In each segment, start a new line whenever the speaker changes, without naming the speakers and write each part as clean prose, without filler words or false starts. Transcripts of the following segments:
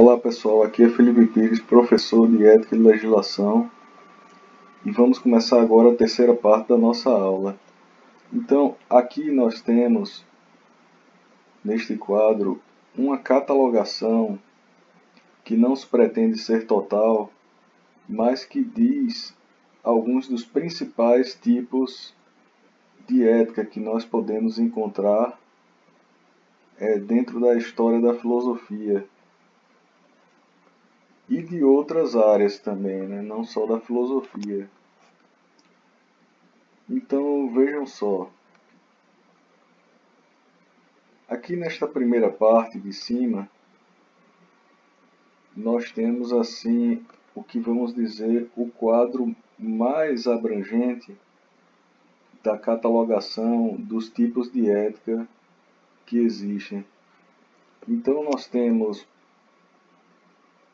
Olá pessoal, aqui é Felipe Pires, professor de Ética e Legislação, e vamos começar agora a terceira parte da nossa aula. Então, aqui nós temos, neste quadro, uma catalogação que não se pretende ser total, mas que diz alguns dos principais tipos de ética que nós podemos encontrar dentro da história da filosofia. E de outras áreas também, né? Não só da filosofia. Então vejam só. Aqui nesta primeira parte de cima, nós temos assim o que vamos dizer o quadro mais abrangente da catalogação dos tipos de ética que existem. Então nós temos,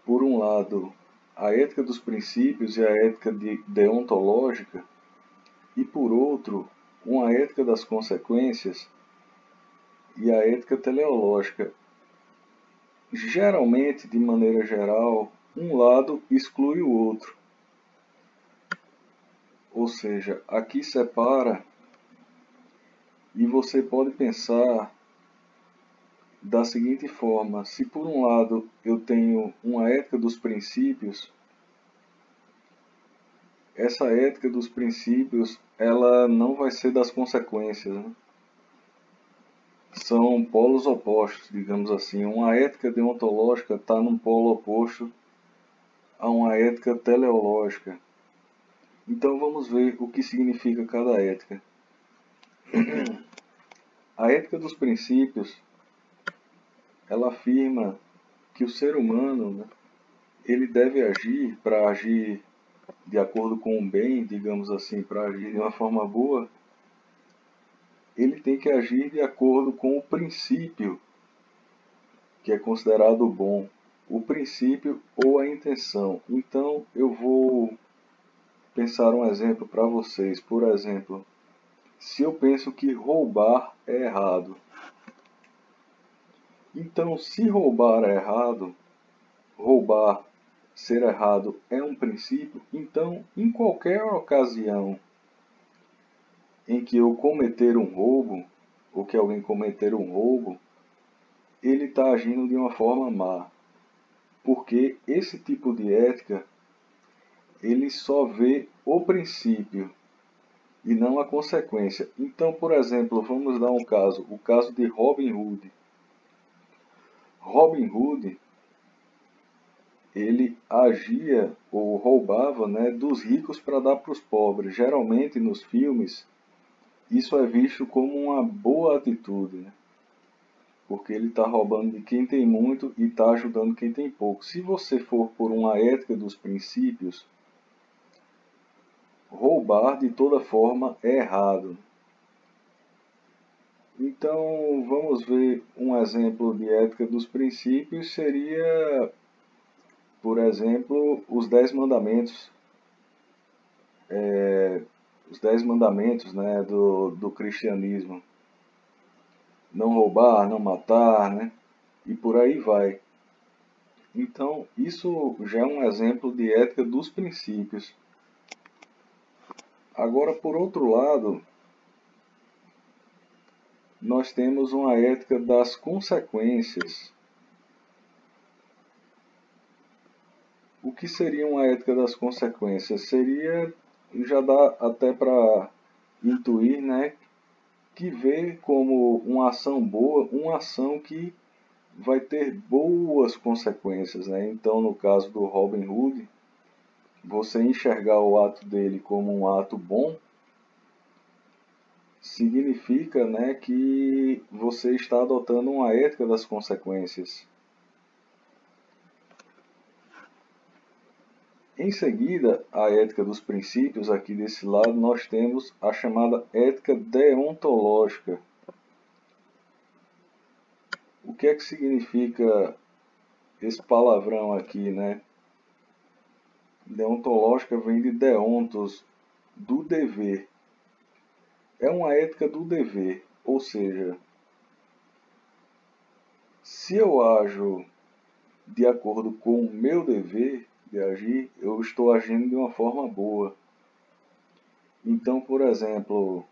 por um lado, a ética dos princípios e a ética deontológica, e por outro, uma ética das consequências e a ética teleológica. Geralmente, de maneira geral, um lado exclui o outro. Ou seja, aqui separa e você pode pensar da seguinte forma: se por um lado eu tenho uma ética dos princípios, essa ética dos princípios ela não vai ser das consequências, né? São polos opostos, digamos assim. Uma ética deontológica está num polo oposto a uma ética teleológica. Então vamos ver o que significa cada ética. A ética dos princípios, ela afirma que o ser humano, né, ele deve agir para agir de acordo com o bem, digamos assim, para agir de uma forma boa, ele tem que agir de acordo com o princípio que é considerado bom, o princípio ou a intenção. Então eu vou pensar um exemplo para vocês. Por exemplo, se eu penso que roubar é errado, então se roubar é errado, roubar ser errado é um princípio, então em qualquer ocasião em que eu cometer um roubo, ou que alguém cometer um roubo, ele está agindo de uma forma má. Porque esse tipo de ética, ele só vê o princípio e não a consequência. Então, por exemplo, vamos dar um caso, o caso de Robin Hood. Robin Hood, ele agia ou roubava, né, dos ricos para dar para os pobres. Geralmente nos filmes isso é visto como uma boa atitude, né? Porque ele está roubando de quem tem muito e está ajudando quem tem pouco. Se você for por uma ética dos princípios, roubar de toda forma é errado. Então vamos ver um exemplo de ética dos princípios, seria, por exemplo, os 10 mandamentos. Os 10 mandamentos, né, do cristianismo. Não roubar, não matar, né? E por aí vai. Então, isso já é um exemplo de ética dos princípios. Agora, por outro lado, nós temos uma ética das consequências. O que seria uma ética das consequências? Seria, já dá até para intuir, né, que vê como uma ação boa, uma ação que vai ter boas consequências, né? Então, no caso do Robin Hood, você enxergar o ato dele como um ato bom, significa, né, que você está adotando uma ética das consequências. Em seguida, a ética dos princípios, aqui desse lado, nós temos a chamada ética deontológica. O que é que significa esse palavrão aqui, né? Deontológica vem de deontos, do dever. É uma ética do dever, ou seja, se eu ajo de acordo com o meu dever de agir, eu estou agindo de uma forma boa. Então, por exemplo,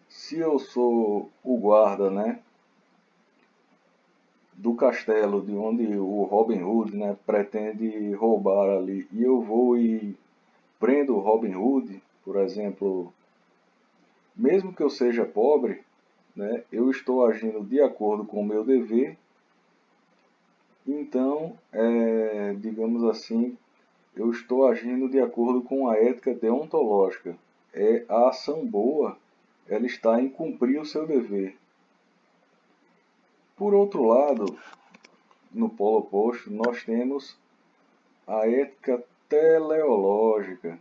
se eu sou o guarda, né, do castelo de onde o Robin Hood, né, pretende roubar ali, e eu vou e prendo o Robin Hood, por exemplo, mesmo que eu seja pobre, né, eu estou agindo de acordo com o meu dever. Então, digamos assim, eu estou agindo de acordo com a ética deontológica. A ação boa, ela está em cumprir o seu dever. Por outro lado, no polo oposto, nós temos a ética teleológica.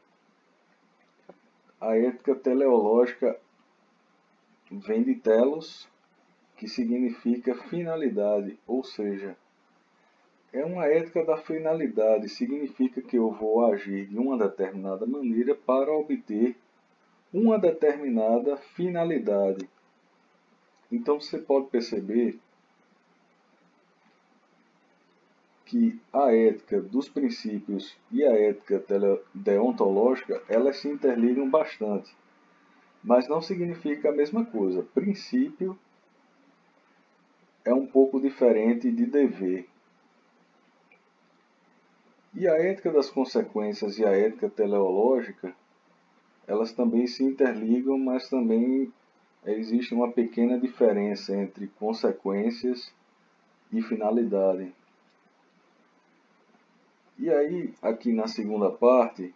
A ética teleológica vem de telos, que significa finalidade, ou seja, é uma ética da finalidade, significa que eu vou agir de uma determinada maneira para obter uma determinada finalidade. Então você pode perceber que a ética dos princípios e a ética deontológica, elas se interligam bastante, mas não significa a mesma coisa. Princípio é um pouco diferente de dever. E a ética das consequências e a ética teleológica, elas também se interligam, mas também existe uma pequena diferença entre consequências e finalidade. E aí, aqui na segunda parte,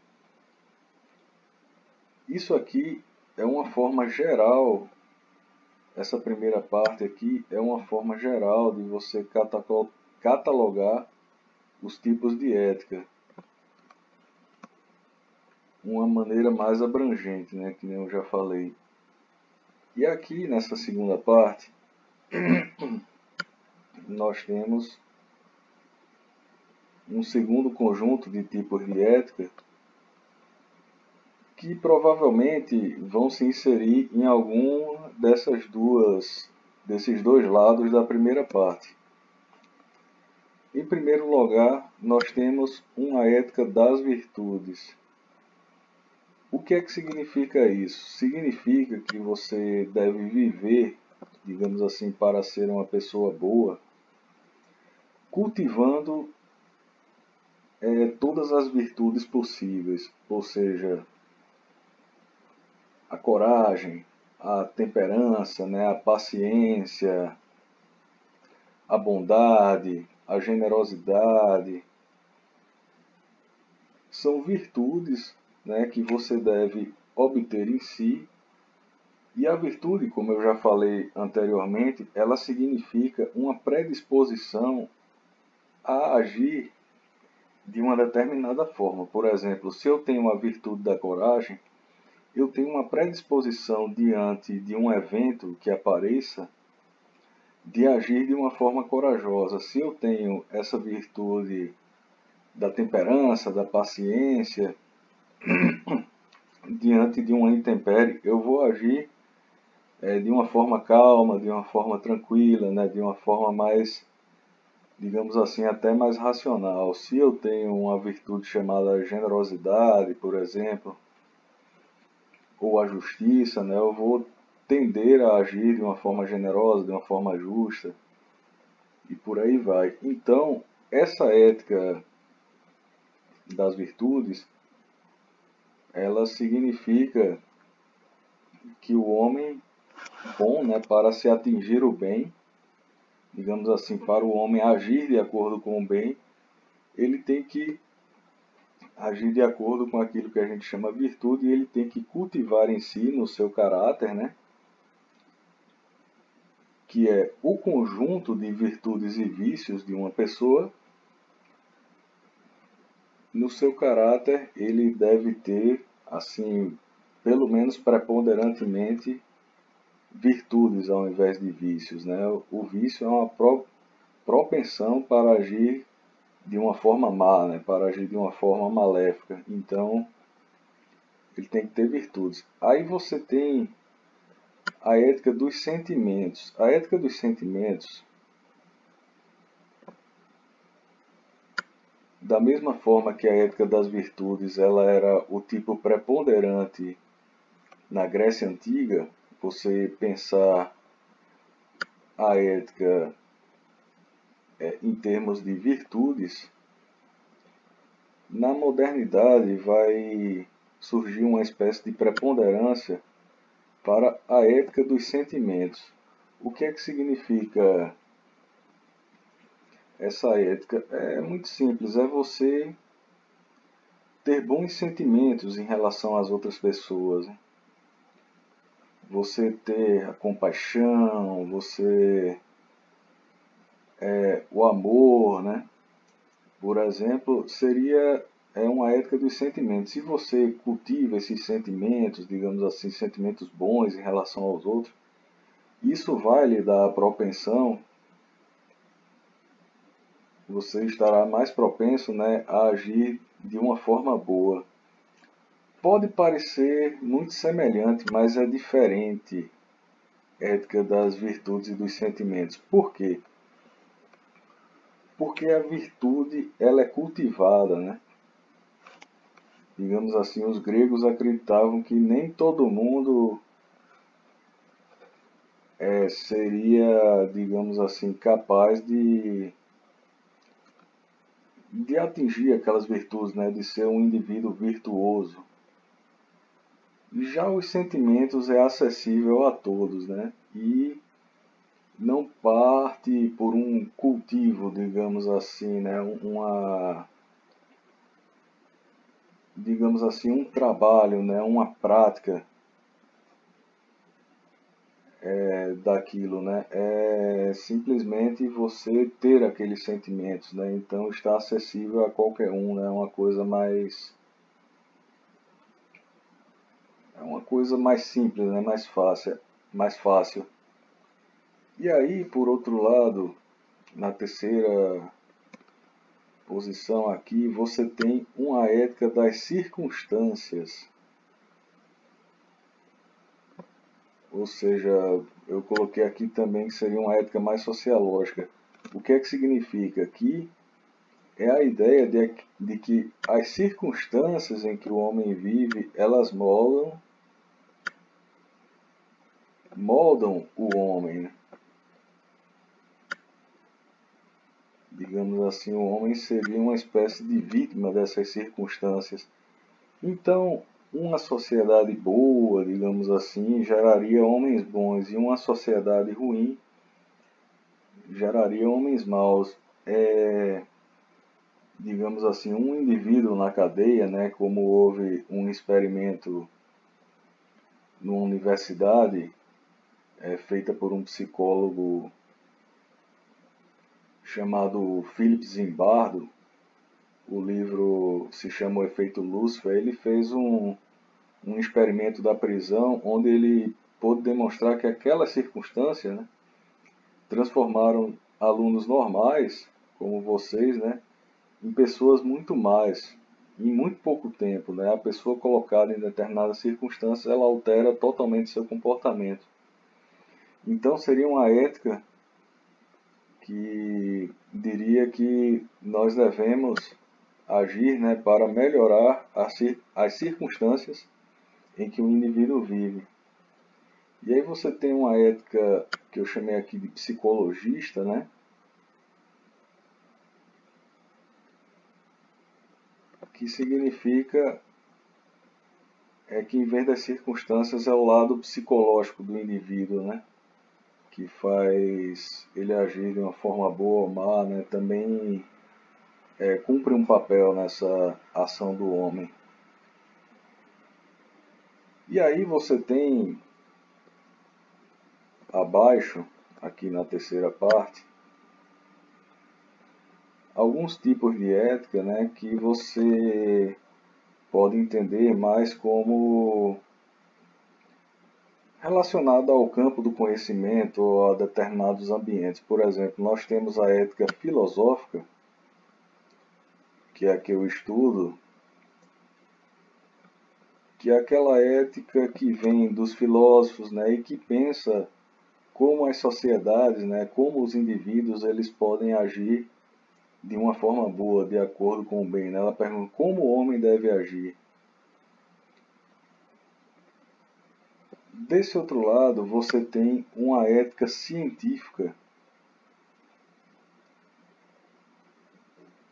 isso aqui é uma forma geral, essa primeira parte aqui é uma forma geral de você catalogar os tipos de ética. Uma maneira mais abrangente, né, que nem eu já falei. E aqui nessa segunda parte, nós temos um segundo conjunto de tipos de ética que provavelmente vão se inserir em algum desses dois lados da primeira parte. Em primeiro lugar, nós temos uma ética das virtudes. O que é que significa isso? Significa que você deve viver, digamos assim, para ser uma pessoa boa, cultivando todas as virtudes possíveis, ou seja, a coragem, a temperança, né, a paciência, a bondade, a generosidade. São virtudes, né, que você deve obter em si. E a virtude, como eu já falei anteriormente, ela significa uma predisposição a agir de uma determinada forma. Por exemplo, se eu tenho a virtude da coragem, eu tenho uma predisposição diante de um evento que apareça de agir de uma forma corajosa. Se eu tenho essa virtude da temperança, da paciência, diante de uma intempérie, eu vou agir de uma forma calma, de uma forma tranquila, né, de uma forma mais, digamos assim, até mais racional. Se eu tenho uma virtude chamada generosidade, por exemplo, ou a justiça, né, eu vou tender a agir de uma forma generosa, de uma forma justa, e por aí vai. Então, essa ética das virtudes, ela significa que o homem bom, né, para se atingir o bem, digamos assim, para o homem agir de acordo com o bem, ele tem que agir de acordo com aquilo que a gente chama virtude e ele tem que cultivar em si, no seu caráter, né, que é o conjunto de virtudes e vícios de uma pessoa. No seu caráter, ele deve ter, assim, pelo menos preponderantemente, virtudes ao invés de vícios, né? O vício é uma propensão para agir de uma forma má, né? Para agir de uma forma maléfica. Então, ele tem que ter virtudes. Aí você tem a ética dos sentimentos. A ética dos sentimentos, Da mesma forma que a ética das virtudes ela era o tipo preponderante na Grécia Antiga, você pensar a ética em termos de virtudes, na modernidade vai surgir uma espécie de preponderância para a ética dos sentimentos. O que é que significa essa ética? É muito simples, é você ter bons sentimentos em relação às outras pessoas. Você ter a compaixão, o amor, né? Por exemplo, seria uma ética dos sentimentos. Se você cultiva esses sentimentos, digamos assim, sentimentos bons em relação aos outros, isso vai lhe dar a propensão, você estará mais propenso, né, a agir de uma forma boa. Pode parecer muito semelhante, mas é diferente a ética das virtudes e dos sentimentos. Por quê? Porque a virtude ela é cultivada, né? Digamos assim, os gregos acreditavam que nem todo mundo seria, digamos assim, capaz de atingir aquelas virtudes, né? De ser um indivíduo virtuoso. Já os sentimentos é acessível a todos, né? E não parte por um cultivo, digamos assim, né? Digamos assim, um trabalho, né? Uma prática daquilo, né? É simplesmente você ter aqueles sentimentos, né? Então está acessível a qualquer um, né? É uma coisa mais simples, né? Mais fácil. E aí, por outro lado, na terceira posição aqui, você tem uma ética das circunstâncias. Ou seja, eu coloquei aqui também que seria uma ética mais sociológica. O que é que significa? Que é a ideia de que as circunstâncias em que o homem vive, elas moldam o homem, né? Digamos assim, o homem seria uma espécie de vítima dessas circunstâncias. Então, uma sociedade boa, digamos assim, geraria homens bons, e uma sociedade ruim geraria homens maus. Digamos assim, um indivíduo na cadeia, né, como houve um experimento numa universidade, feita por um psicólogo chamado Philip Zimbardo, o livro se chama O Efeito Lúcifer. Ele fez um experimento da prisão onde ele pôde demonstrar que aquelas circunstâncias, né, transformaram alunos normais, como vocês, né, em pessoas muito mais, em muito pouco tempo, né? A pessoa colocada em determinadas circunstâncias, ela altera totalmente seu comportamento. Então seria uma ética que diria que nós devemos agir, né, para melhorar as circunstâncias em que o indivíduo vive. E aí você tem uma ética que eu chamei aqui de psicologista, né, que significa que em vez das circunstâncias é o lado psicológico do indivíduo, né, que faz ele agir de uma forma boa ou má, né, também cumpre um papel nessa ação do homem. E aí você tem abaixo, aqui na terceira parte, alguns tipos de ética, né, que você pode entender mais como relacionado ao campo do conhecimento ou a determinados ambientes. Por exemplo, nós temos a ética filosófica, que é a que eu estudo, que é aquela ética que vem dos filósofos, né, e que pensa como as sociedades, né, como os indivíduos eles podem agir de uma forma boa, de acordo com o bem, né? Ela pergunta como o homem deve agir. Desse outro lado, você tem uma ética científica.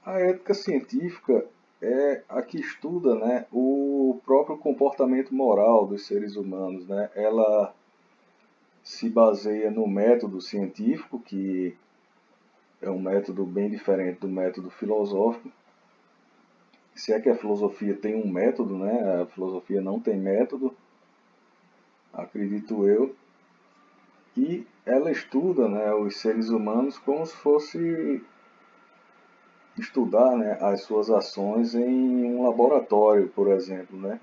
A ética científica é a que estuda, né, o próprio comportamento moral dos seres humanos, né? Ela se baseia no método científico, que é um método bem diferente do método filosófico. Se é que a filosofia tem um método, né? A filosofia não tem método, acredito eu. E ela estuda, né, os seres humanos como se fosse estudar, né, as suas ações em um laboratório, por exemplo, né?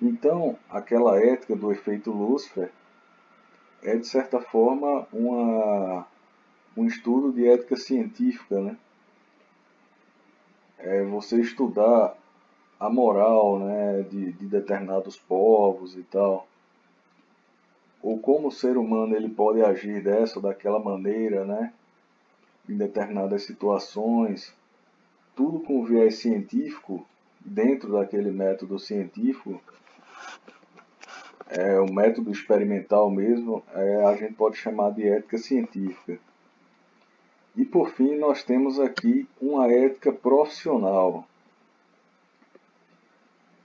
Então, aquela ética do efeito Lúcifer é, de certa forma, um estudo de ética científica, né? É você estudar a moral, né, de determinados povos e tal, ou como o ser humano ele pode agir dessa ou daquela maneira, né, em determinadas situações, tudo com viés científico, dentro daquele método científico, o método experimental mesmo, a gente pode chamar de ética científica. E por fim, nós temos aqui uma ética profissional.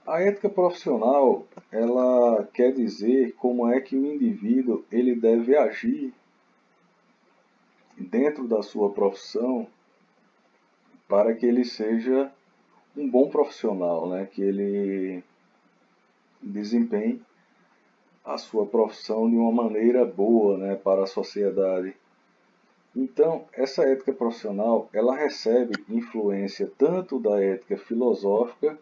A ética profissional, ela quer dizer como é que o indivíduo ele deve agir dentro da sua profissão para que ele seja um bom profissional, né? Que ele desempenhe a sua profissão de uma maneira boa, né, para a sociedade. Então, essa ética profissional, ela recebe influência tanto da ética filosófica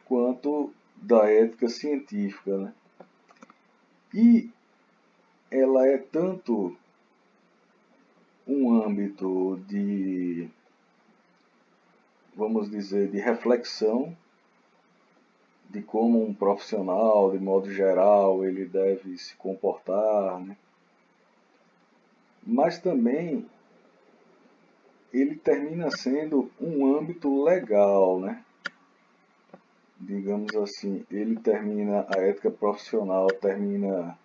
quanto da ética científica, né? E ela é tanto um âmbito de, vamos dizer, de reflexão de como um profissional, de modo geral, ele deve se comportar, né? Mas também ele termina sendo um âmbito legal, né? Digamos assim, ele termina, a ética profissional termina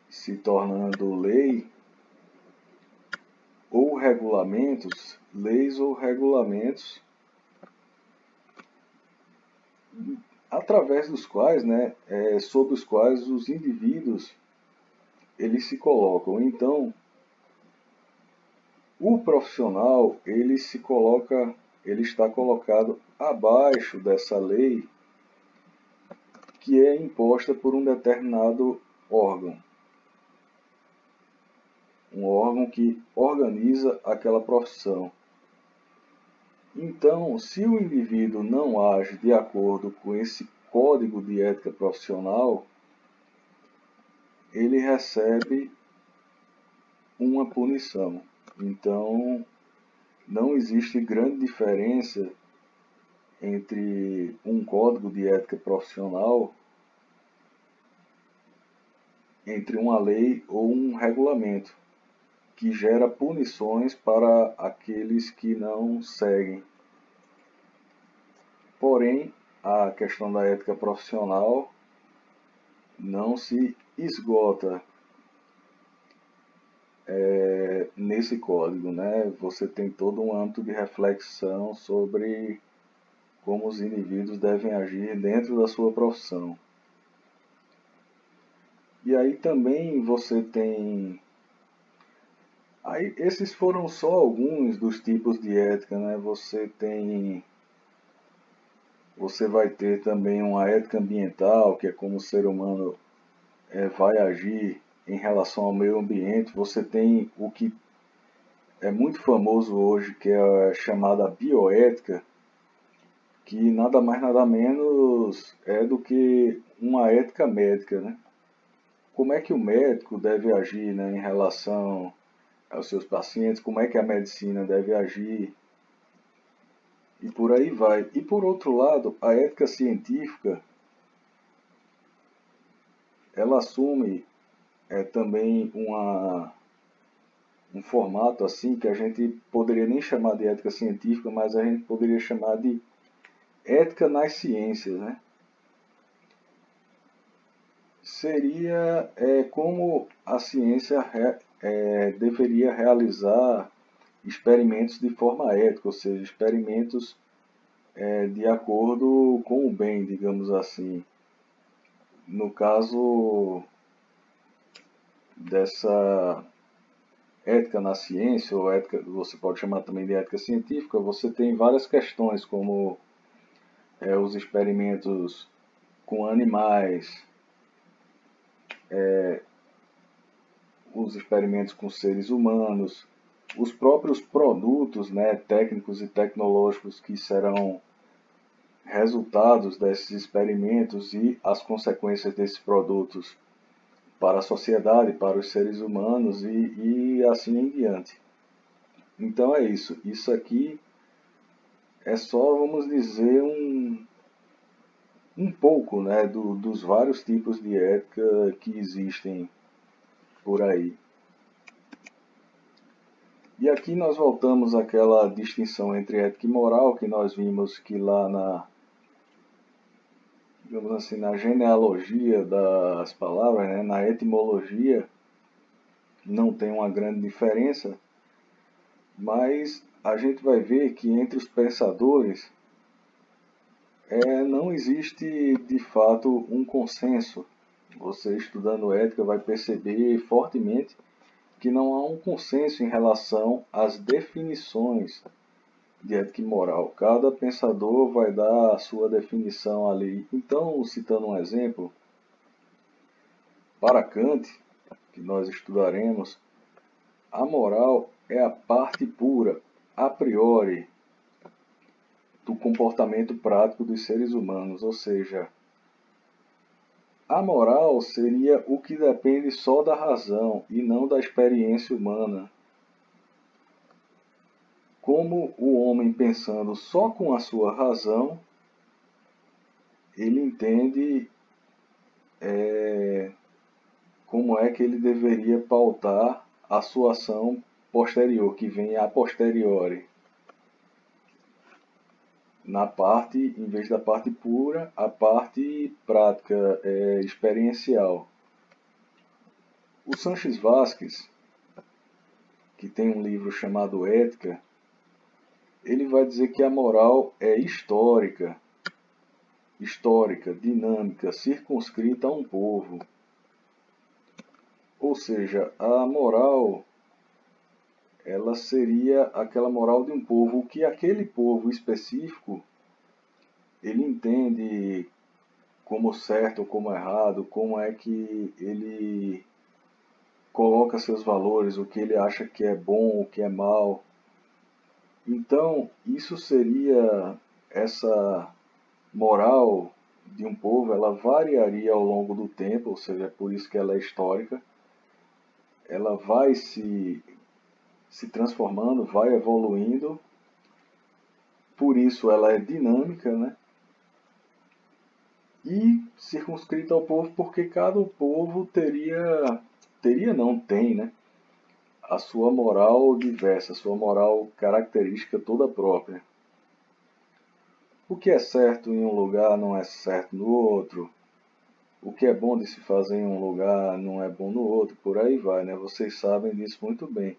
se tornando lei ou regulamentos, leis ou regulamentos, através dos quais, né, sobre os quais os indivíduos eles se colocam. Então, o profissional ele está colocado abaixo dessa lei que é imposta por um determinado órgão, um órgão que organiza aquela profissão. Então, se o indivíduo não age de acordo com esse código de ética profissional, ele recebe uma punição. Então, não existe grande diferença entre um código de ética profissional, entre uma lei ou um regulamento, que gera punições para aqueles que não seguem. Porém, a questão da ética profissional não se esgota nesse código, né? Você tem todo um âmbito de reflexão sobre como os indivíduos devem agir dentro da sua profissão. E aí também você tem... Aí, esses foram só alguns dos tipos de ética, né? Você vai ter também uma ética ambiental, que é como o ser humano vai agir em relação ao meio ambiente. Você tem o que é muito famoso hoje, que é a chamada bioética, que nada mais nada menos é do que uma ética médica, né? Como é que o médico deve agir, né, em relação aos seus pacientes, como é que a medicina deve agir, e por aí vai. E por outro lado, a ética científica, ela assume também um formato assim que a gente poderia nem chamar de ética científica, mas a gente poderia chamar de ética nas ciências, né? Seria como a ciência deveria realizar experimentos de forma ética, ou seja, experimentos de acordo com o bem, digamos assim. No caso dessa ética na ciência, ou ética, você pode chamar também de ética científica, você tem várias questões, como os experimentos com animais, os experimentos com seres humanos, os próprios produtos, né, técnicos e tecnológicos que serão resultados desses experimentos e as consequências desses produtos para a sociedade, para os seres humanos e assim em diante. Então é isso. Isso aqui é só, vamos dizer, um pouco, né, dos vários tipos de ética que existem por aí. E aqui nós voltamos àquela distinção entre ética e moral que nós vimos que lá digamos assim, na genealogia das palavras, né, na etimologia, não tem uma grande diferença, mas a gente vai ver que entre os pensadores não existe de fato um consenso. Você estudando ética vai perceber fortemente que não há um consenso em relação às definições de ética e moral. Cada pensador vai dar a sua definição ali. Então, citando um exemplo, para Kant, que nós estudaremos, a moral é a parte pura, a priori, do comportamento prático dos seres humanos, ou seja, a moral seria o que depende só da razão e não da experiência humana. Como o homem pensando só com a sua razão, ele entende como é que ele deveria pautar a sua ação posterior, que vem a posteriori. Na parte, em vez da parte pura, a parte prática, experiencial. O Sanches Vasquez, que tem um livro chamado Ética, ele vai dizer que a moral é histórica, dinâmica, circunscrita a um povo. Ou seja, a moral, ela seria aquela moral de um povo, o que aquele povo específico, ele entende como certo ou como errado, como é que ele coloca seus valores, o que ele acha que é bom, o que é mal. Então, isso seria essa moral de um povo, ela variaria ao longo do tempo, ou seja, é por isso que ela é histórica. Ela vai se transformando, vai evoluindo, por isso ela é dinâmica, né? E circunscrita ao povo, porque cada povo tem, né? A sua moral diversa, a sua moral característica toda própria. O que é certo em um lugar não é certo no outro. O que é bom de se fazer em um lugar não é bom no outro, por aí vai, né? Vocês sabem disso muito bem.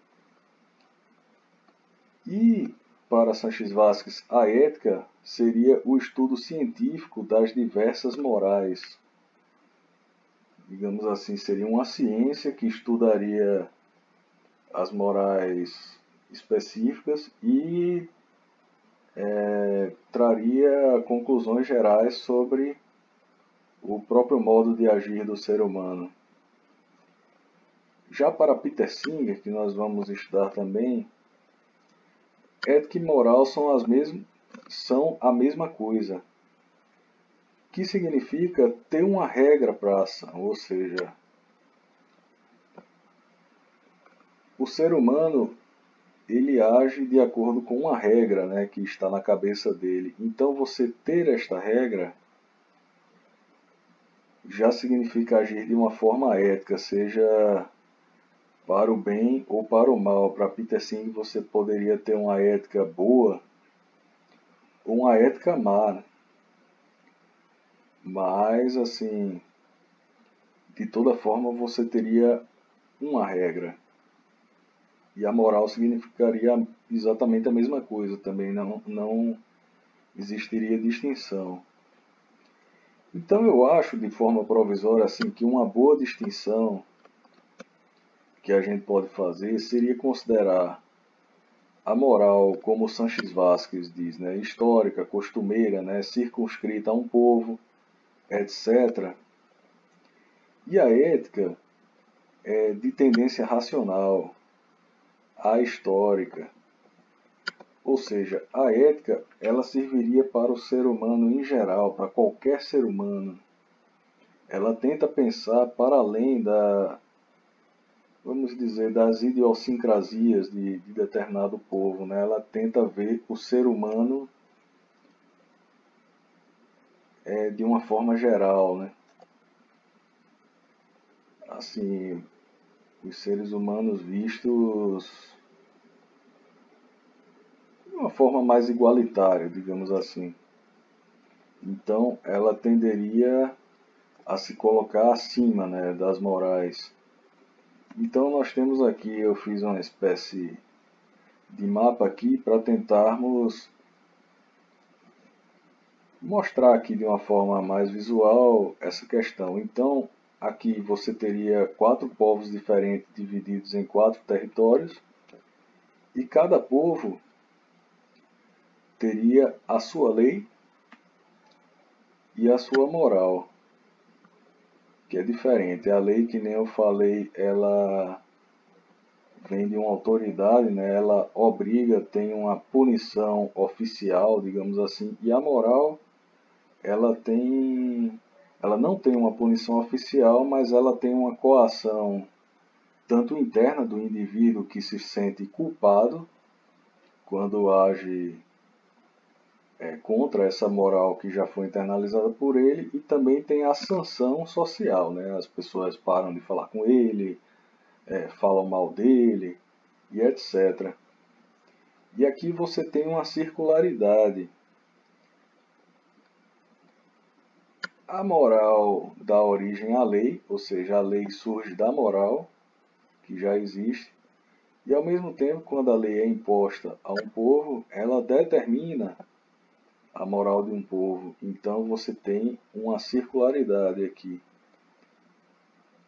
E, para Sanches Vasquez, a ética seria o estudo científico das diversas morais. Digamos assim, seria uma ciência que estudaria as morais específicas e traria conclusões gerais sobre o próprio modo de agir do ser humano. Já para Peter Singer, que nós vamos estudar também, ética e moral são a mesma coisa, que significa ter uma regra para a ação, ou seja, o ser humano ele age de acordo com uma regra, né, que está na cabeça dele. Então você ter esta regra já significa agir de uma forma ética, seja para o bem ou para o mal. Para Peter Singer você poderia ter uma ética boa ou uma ética má, né? Mas assim, de toda forma você teria uma regra. E a moral significaria exatamente a mesma coisa também, não existiria distinção. Então eu acho de forma provisória assim que uma boa distinção que a gente pode fazer seria considerar a moral, como Sanches Vasquez diz, né, histórica, costumeira, né, circunscrita a um povo, etc. E a ética é de tendência racional, ahistórica. Ou seja, a ética ela serviria para o ser humano em geral, para qualquer ser humano. Ela tenta pensar para além vamos dizer, das idiosincrasias de determinado povo, né? Ela tenta ver o ser humano de uma forma geral, né? Assim, os seres humanos vistos de uma forma mais igualitária, digamos assim. Então, ela tenderia a se colocar acima, né, das morais. Então, nós temos aqui, eu fiz uma espécie de mapa aqui para tentarmos mostrar aqui de uma forma mais visual essa questão. Então, aqui você teria 4 povos diferentes divididos em 4 territórios e cada povo teria a sua lei e a sua moral, que é diferente. A lei, que nem eu falei, ela vem de uma autoridade, né? Ela obriga, tem uma punição oficial, digamos assim, e a moral ela não tem uma punição oficial, mas ela tem uma coação tanto interna do indivíduo que se sente culpado quando age contra essa moral que já foi internalizada por ele, e também tem a sanção social, né? As pessoas param de falar com ele, falam mal dele e etc. E aqui você tem uma circularidade. A moral dá origem à lei, ou seja, a lei surge da moral, que já existe, e ao mesmo tempo, quando a lei é imposta a um povo, ela determina a moral de um povo. Então você tem uma circularidade aqui.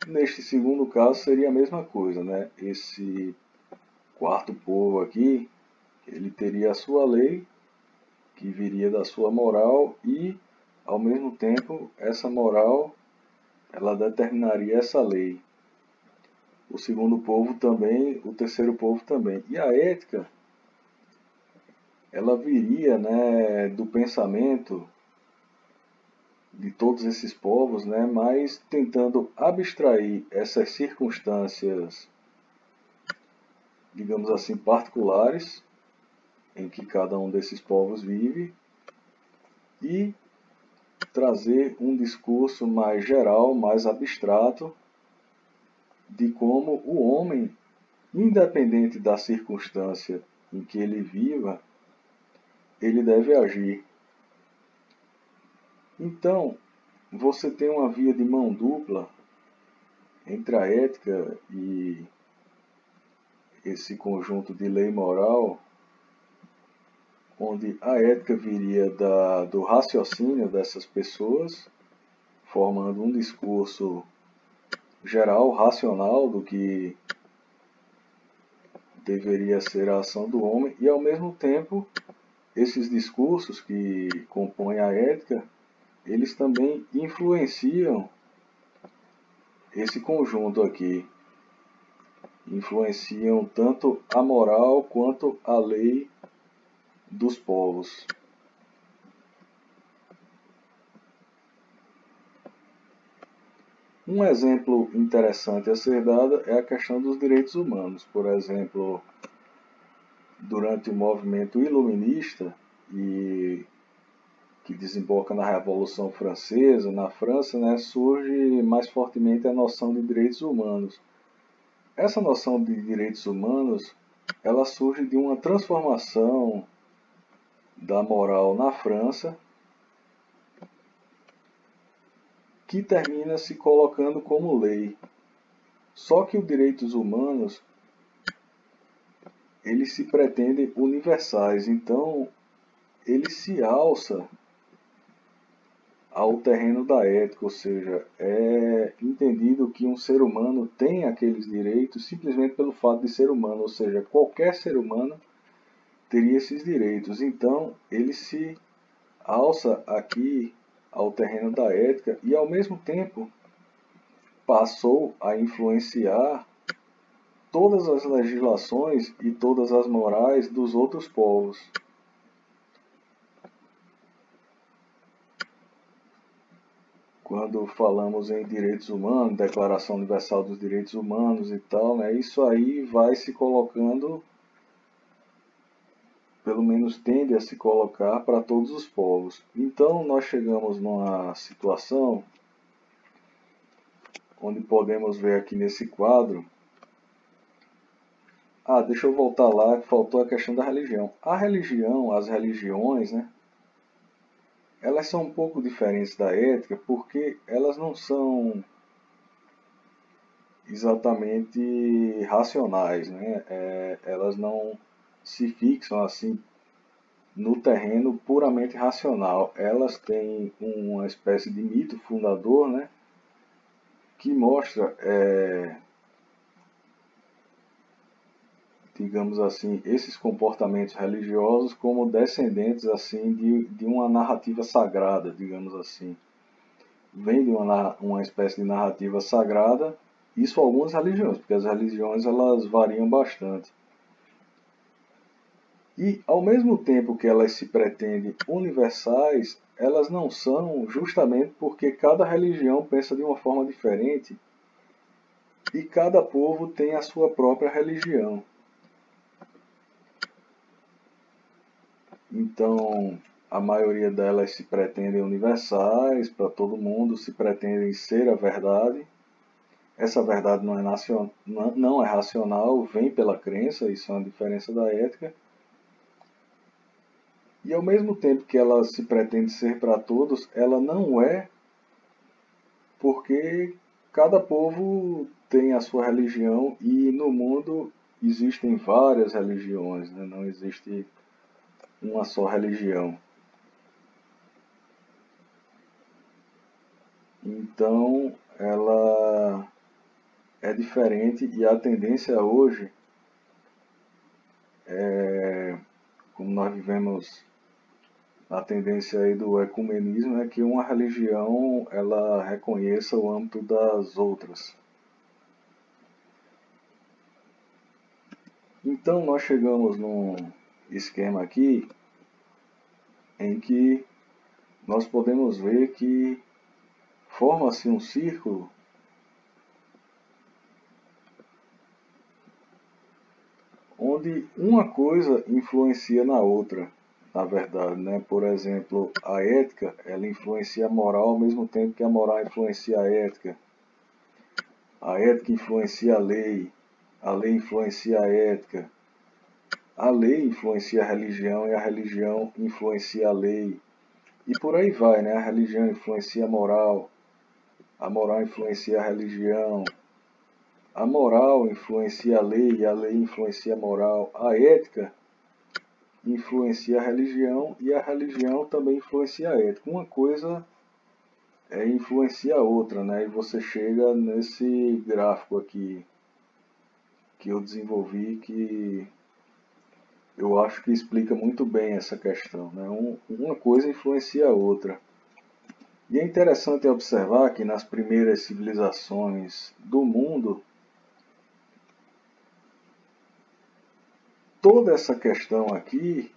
Neste segundo caso seria a mesma coisa, né? Esse quarto povo aqui, ele teria a sua lei, que viria da sua moral, e ao mesmo tempo essa moral ela determinaria essa lei. O segundo povo também, o terceiro povo também. E a ética, ela viria, né, do pensamento de todos esses povos, né, mas tentando abstrair essas circunstâncias, digamos assim, particulares, em que cada um desses povos vive, e trazer um discurso mais geral, mais abstrato, de como o homem, independente da circunstância em que ele viva, ele deve agir. Então, você tem uma via de mão dupla entre a ética e esse conjunto de lei moral, onde a ética viria do raciocínio dessas pessoas, formando um discurso geral, racional, do que deveria ser a ação do homem, e ao mesmo tempo, esses discursos que compõem a ética, eles também influenciam esse conjunto aqui. Influenciam tanto a moral quanto a lei dos povos. Um exemplo interessante a ser dado é a questão dos direitos humanos. Por exemplo, durante o movimento iluminista, e que desemboca na Revolução Francesa, na França, né, surge mais fortemente a noção de direitos humanos. essa noção de direitos humanos, ela surge de uma transformação da moral na França, que termina se colocando como lei. Só que os direitos humanos, eles se pretendem universais, então ele se alça ao terreno da ética, ou seja, é entendido que um ser humano tem aqueles direitos simplesmente pelo fato de ser humano, ou seja, qualquer ser humano teria esses direitos. Então, ele se alça aqui ao terreno da ética e, ao mesmo tempo, passou a influenciar todas as legislações e todas as morais dos outros povos. Quando falamos em direitos humanos, Declaração Universal dos Direitos Humanos e tal, né, isso aí vai se colocando, pelo menos tende a se colocar para todos os povos. Então nós chegamos numa situação onde podemos ver aqui nesse quadro. Deixa eu voltar lá, que faltou a questão da religião. A religião, as religiões, né, elas são um pouco diferentes da ética porque elas não são exatamente racionais, né? Elas não se fixam assim no terreno puramente racional. Elas têm uma espécie de mito fundador, né? Que mostra, digamos assim, esses comportamentos religiosos como descendentes assim de uma narrativa sagrada, digamos assim. Vem de uma espécie de narrativa sagrada, isso algumas religiões, porque as religiões elas variam bastante. E, ao mesmo tempo que elas se pretendem universais, elas não são justamente porque cada religião pensa de uma forma diferente e cada povo tem a sua própria religião. Então, a maioria delas se pretendem universais, para todo mundo, se pretendem ser a verdade. Essa verdade não é racional, vem pela crença, isso é uma diferença da ética. E ao mesmo tempo que ela se pretende ser para todos, ela não é, porque cada povo tem a sua religião e no mundo existem várias religiões, né? Não existe uma só religião. Então, ela é diferente e a tendência hoje, como nós vivemos a tendência aí do ecumenismo, é que uma religião ela reconheça o âmbito das outras. Então nós chegamos num esquema aqui em que nós podemos ver que forma-se um círculo onde uma coisa influencia na outra, na verdade, né? Por exemplo, a ética, ela influencia a moral ao mesmo tempo que a moral influencia a ética influencia a lei influencia a ética, a lei influencia a religião e a religião influencia a lei. E por aí vai, né? A religião influencia a moral influencia a religião, a moral influencia a lei e a lei influencia a moral, a ética influencia a religião e a religião também influencia a ética. Uma coisa influencia a outra, né? E você chega nesse gráfico aqui que eu desenvolvi que eu acho que explica muito bem essa questão, né? Uma coisa influencia a outra. E é interessante observar que nas primeiras civilizações do mundo, toda essa questão aqui,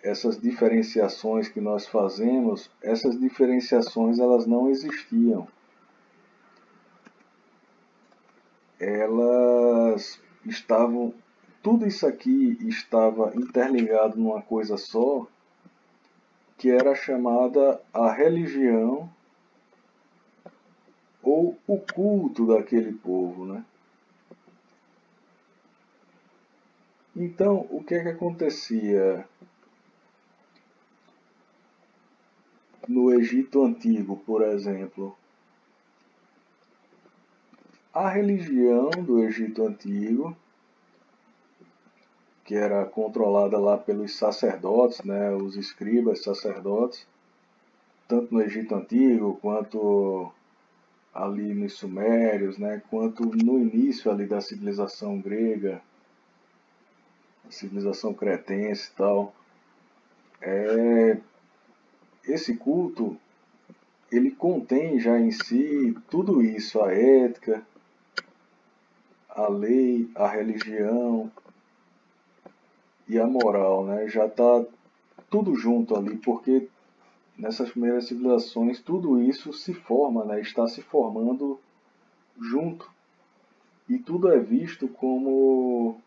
essas diferenciações que nós fazemos, essas diferenciações elas não existiam. Elas estavam, tudo isso aqui estava interligado numa coisa só, que era chamada a religião ou o culto daquele povo, né? Então, o que é que acontecia no Egito Antigo, por exemplo? A religião do Egito Antigo, que era controlada lá pelos sacerdotes, né, os escribas sacerdotes, tanto no Egito Antigo quanto ali nos Sumérios, né, quanto no início ali da civilização grega, civilização cretense e tal. Esse culto, ele contém já em si tudo isso, a ética, a lei, a religião e a moral, né? Já está tudo junto ali, porque nessas primeiras civilizações tudo isso se forma, né? Está se formando junto. E tudo é visto como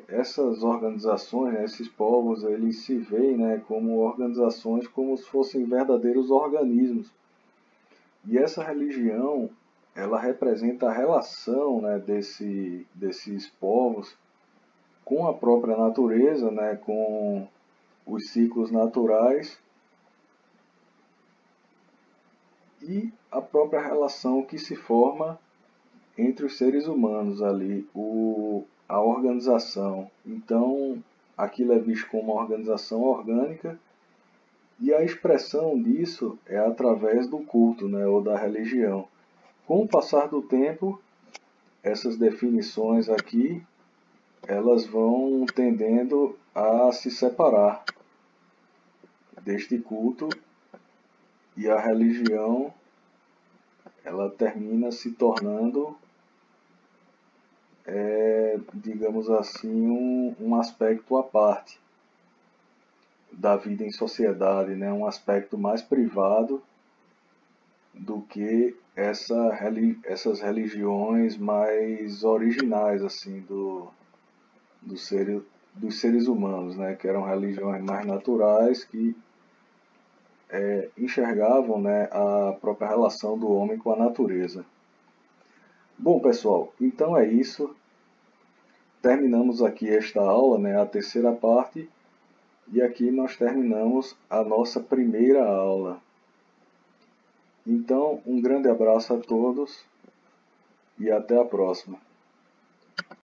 essas organizações, né, esses povos, eles se veem, né, como organizações como se fossem verdadeiros organismos. E essa religião, ela representa a relação, né, desses povos com a própria natureza, né, com os ciclos naturais e a própria relação que se forma entre os seres humanos ali, a organização. Então, aquilo é visto como uma organização orgânica e a expressão disso é através do culto, né, ou da religião. Com o passar do tempo, essas definições aqui, elas vão tendendo a se separar deste culto e a religião, ela termina se tornando, digamos assim, um aspecto à parte da vida em sociedade, né? Um aspecto mais privado do que essas religiões mais originais assim do ser, dos seres humanos, né? Que eram religiões mais naturais que enxergavam, né, a própria relação do homem com a natureza. Bom, pessoal, então é isso. Terminamos aqui esta aula, né, a terceira parte, e aqui nós terminamos a nossa primeira aula. Então, um grande abraço a todos e até a próxima.